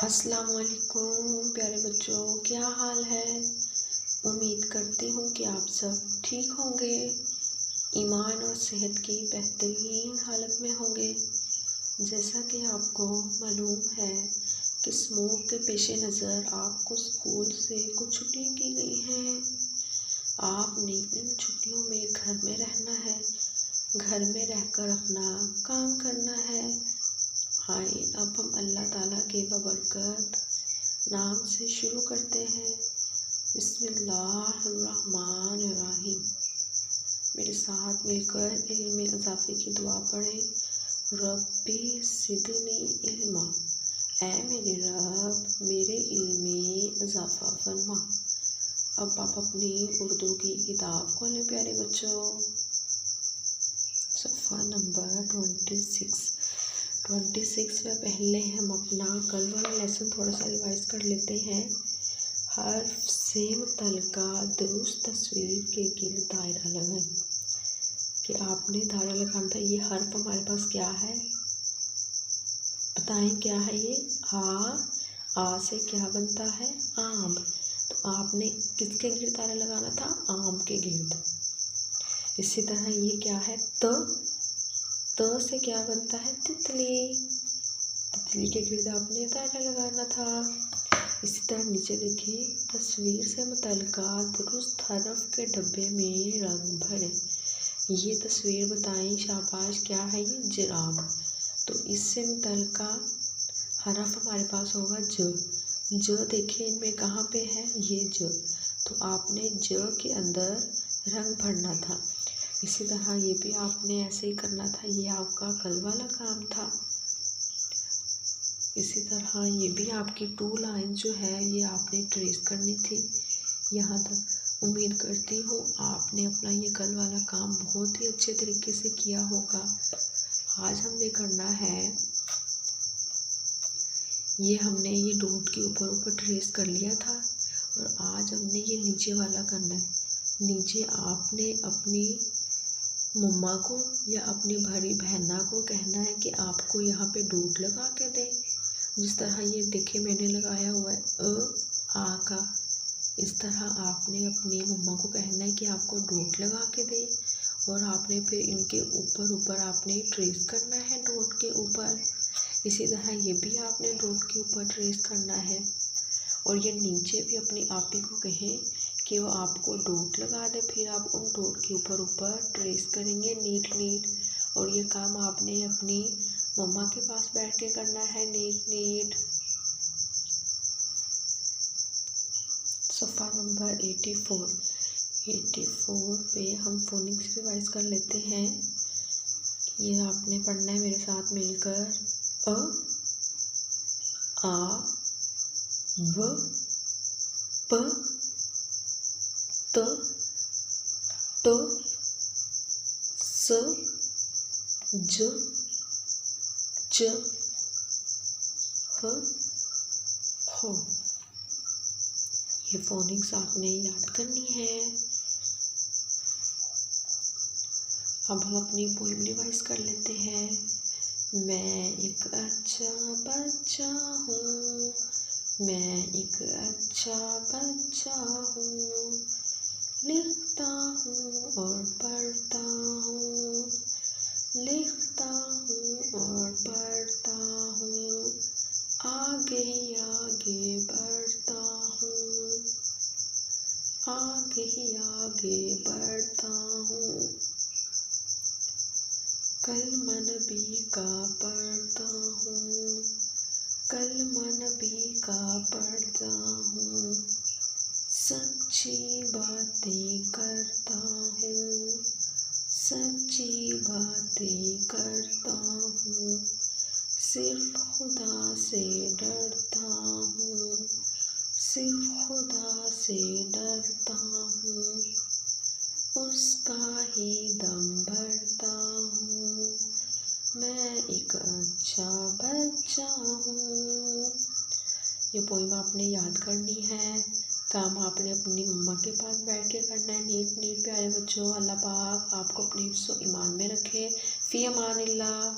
अस्सलाम वालेकुम प्यारे बच्चों, क्या हाल है। उम्मीद करती हूँ कि आप सब ठीक होंगे, ईमान और सेहत की बेहतरीन हालत में होंगे। जैसा कि आपको मालूम है कि स्मोक के पेश नज़र आपको स्कूल से कुछ छुट्टियाँ की गई हैं। आपने इन छुट्टियों में घर में रहना है, घर में रहकर अपना काम करना है। आइए अब हम अल्लाह ताला के बबरकत नाम से शुरू करते हैं। बिस्मिल्लाहिर्रहमानिर्रहीम। मेरे साथ मिलकर इल्म में इजाफे की दुआ पढ़ें। रब्बी ज़िदनी इल्मा, ऐ मेरे रब मेरे इल्म में इजाफा फरमा। अब आप अपनी उर्दू की किताब खोलें प्यारे बच्चों। सफ़ा नंबर 26 में पहले हम अपना कल वाला लेसन थोड़ा सा रिवाइज कर लेते हैं। हर्फ से मुतल्लिका दुरुस्त तस्वीर के गिर्द दायरा लगाएं। कि आपने दायरा लगाना था। ये हर्फ हमारे पास क्या है, बताएं क्या है ये। आ से क्या बनता है, आम। तो आपने किसके गिर्द दायरा लगाना था, आम के गिर्द। इसी तरह ये क्या है, त से क्या बनता है, तितली। तितली के गिर्द आपने दायरा लगाना था। इसी तरह नीचे देखिए, तस्वीर से मुतल्लिका दुरुस्त हरफ के डब्बे में रंग भरें। ये तस्वीर बताएं, शाबाश, क्या है ये, जिराब। तो इससे मुतल्लिका हरफ हमारे पास होगा ज देखिए इनमें कहाँ पे है, ये ज। तो आपने ज के अंदर रंग भरना था। इसी तरह ये भी आपने ऐसे ही करना था, ये आपका कल वाला काम था। इसी तरह ये भी आपकी 2 लाइन जो है ये आपने ट्रेस करनी थी यहाँ तक। उम्मीद करती हूँ आपने अपना ये कल वाला काम बहुत ही अच्छे तरीके से किया होगा। आज हमने करना है, ये हमने ये डॉट के ऊपर ट्रेस कर लिया था और आज हमने ये नीचे वाला करना है। नीचे आपने अपनी मम्मा को या अपनी बड़ी बहना को कहना है कि आपको यहाँ पे डॉट लगा के दे। जिस तरह ये देखिए मैंने लगाया हुआ है आ का, इस तरह आपने अपनी मम्मा को कहना है कि आपको डॉट लगा के दे। और आपने फिर इनके ऊपर आपने ट्रेस करना है डॉट के ऊपर। इसी तरह ये भी आपने डॉट के ऊपर ट्रेस करना है। और ये नीचे भी अपनी आपी को कहें कि वो आपको डॉट लगा दे, फिर आप उन डॉट के ऊपर ट्रेस करेंगे नीट। और ये काम आपने अपनी मम्मा के पास बैठ के करना है नीट। सफ़ा नंबर 84 पे हम फोनिक्स रिवाइज कर लेते हैं। ये आपने पढ़ना है मेरे साथ मिलकर। अ, आ, ब, प, त, स, ज, च, ह, हो। ये फोनिक्स आपने याद करनी है। अब हम अपनी पोएम रिवाइज कर लेते हैं। मैं एक अच्छा बच्चा हूँ, मैं एक अच्छा बच्चा हूँ, लिखता हूँ और पढ़ता हूँ, लिखता हूँ और पढ़ता हूँ, आगे आगे बढ़ता हूँ, आगे बढ़ता हूँ, कलमा नबी का पढ़ता हूँ, कलमा नबी का पढ़ता हूँ, सच्ची बातें करता हूँ, सच्ची बातें करता हूँ, सिर्फ खुदा से डरता हूँ, सिर्फ खुदा से डरता हूँ, उसका ही दम भरता हूँ, मैं एक अच्छा बच्चा हूँ। ये पोइम आपने याद करनी है। काम आपने अपनी मम्मा के पास बैठ के करना है नीट प्यारे बच्चों। अल्लाह पाक आपको अपने हिफ्ज़ व ईमान में रखे। फ़ी अमानिल्लाह।